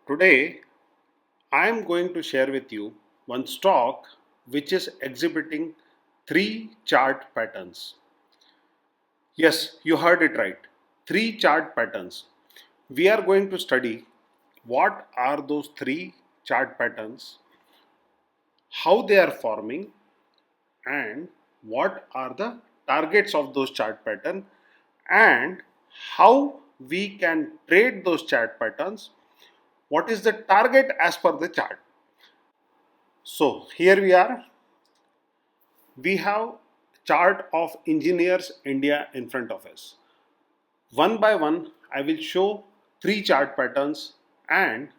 Today, I am going to share with you one stock which is exhibiting three chart patterns. Yes, you heard it right. Three chart patterns. We are going to study what are those three chart patterns, how they are forming, and what are the targets of those chart pattern, and how we can trade those chart patterns. What is the target as per the chart? So here we are. We have chart of Engineers India in front of us. One by one, I will show three chart patterns, and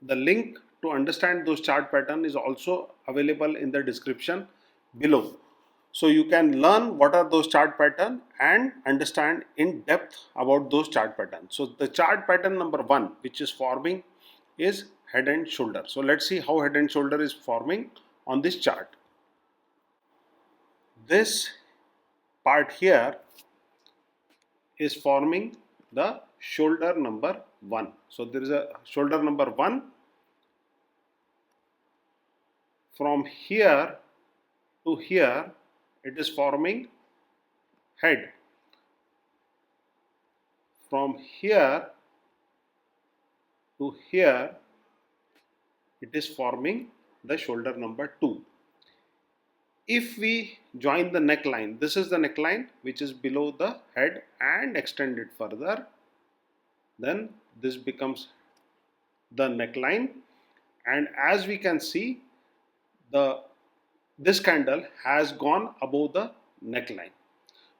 the link to understand those chart pattern is also available in the description below. So you can learn what are those chart pattern and understand in depth about those chart patterns. So the chart pattern number one which is forming is head and shoulder. So let's see how head and shoulder is forming on this chart. This part here is forming the shoulder number 1. So there is a shoulder number 1. From here to here it is forming head. From here to here it is forming the shoulder number 2. If we join the neckline, this is the neckline which is below the head, and extend it further, then this becomes the neckline, and as we can see, this candle has gone above the neckline.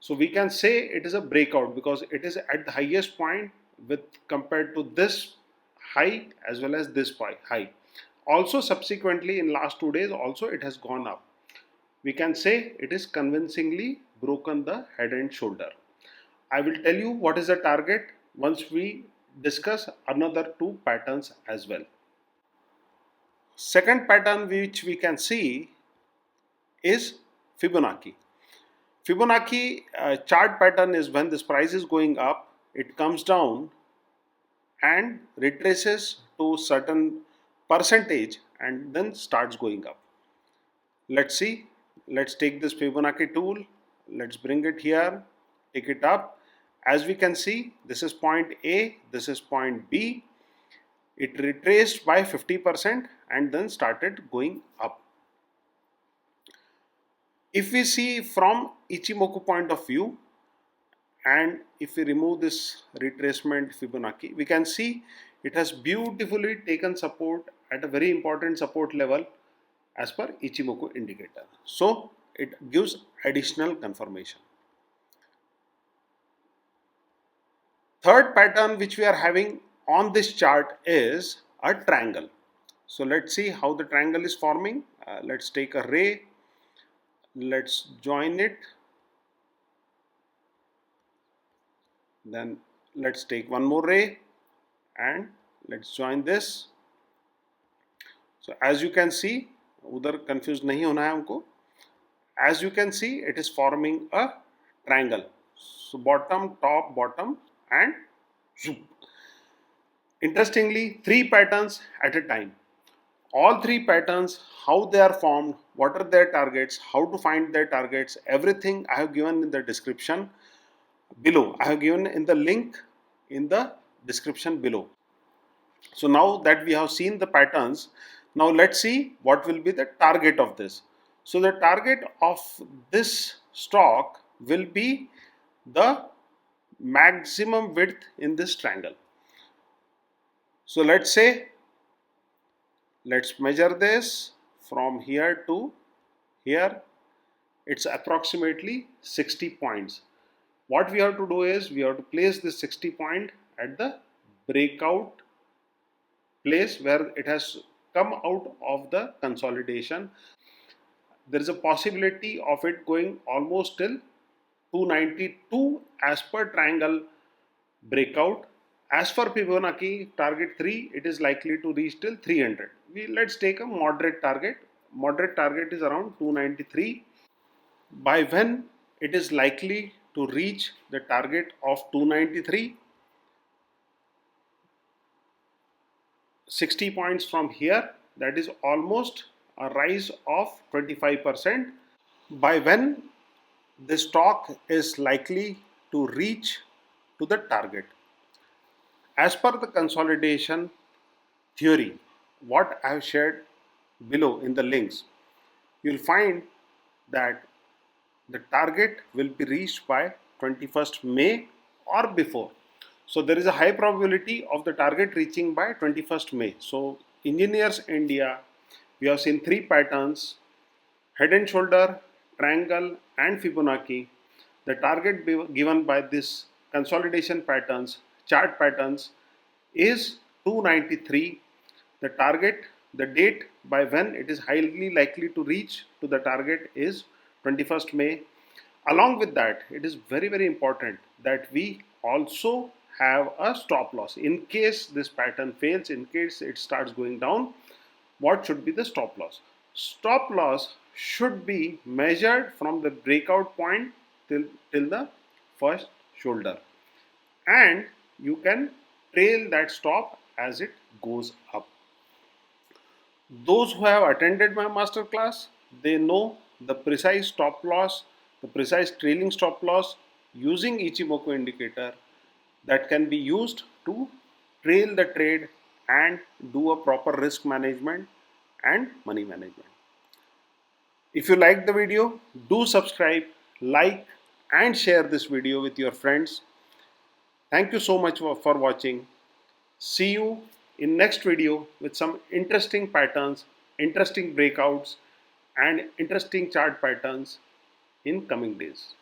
So we can say it is a breakout because it is at the highest point with compared to this high as well as this high. Also subsequently in last 2 days also it has gone up. We can say it is convincingly broken the head and shoulder. I will tell you what is the target once we discuss another two patterns as well. Second pattern which we can see is Fibonacci. Fibonacci chart pattern is when this price is going up, it comes down and retraces to certain percentage and then starts going up. Let's see. Let's take this Fibonacci tool. Let's bring it here, take it up. As we can see, this is point A, this is point B. It retraced by 50% and then started going up. If we see from Ichimoku point of view, and if we remove this retracement Fibonacci, we can see it has beautifully taken support at a very important support level as per Ichimoku indicator. So it gives additional confirmation. Third pattern which we are having on this chart is a triangle. So let's see how the triangle is forming. Let's take a ray. Let's join it. Then let's take one more ray and let's join this. So as you can see, उधर confused नहीं होना है हमको. As you can see, it is forming a triangle. So bottom, top, bottom, and zoom. Interestingly, three patterns at a time. All three patterns, how they are formed, what are their targets, how to find their targets, everything I have given in the description below. I have given in the link in the description below. So now that we have seen the patterns, now let's see what will be the target of this. So the target of this stock will be the maximum width in this triangle. So let's say, let's measure this from here to here. It's approximately 60 points. What we have to do is we have to place this 60 point at the breakout place where it has come out of the consolidation. There is a possibility of it going almost till 292 as per triangle breakout. As for Fibonacci target 3, it is likely to reach till 300. Let's take a moderate target. Moderate target is around 293. By when it is likely to reach the target of 293? 60 points from here, that is almost a rise of 25%. By when the stock is likely to reach to the target? As per the consolidation theory, what I have shared below in the links, you'll find that the target will be reached by 21st May or before. So there is a high probability of the target reaching by 21st May. So Engineers India, we have seen three patterns: head and shoulder, triangle and Fibonacci. The target given by this consolidation patterns, chart patterns, is 293. The target, the date by when it is highly likely to reach to the target is 21st May. Along with that, it is very important that we also have a stop loss. In case this pattern fails, in case it starts going down, what should be the stop loss? Stop loss should be measured from the breakout point till the first shoulder, and you can trail that stop as it goes up. Those who have attended my masterclass, they know the precise stop loss, the precise trailing stop loss using Ichimoku indicator that can be used to trail the trade and do a proper risk management and money management. If you like the video, do subscribe, like and share this video with your friends. Thank you so much for watching. See you in next video with some interesting patterns, interesting breakouts and interesting chart patterns in coming days.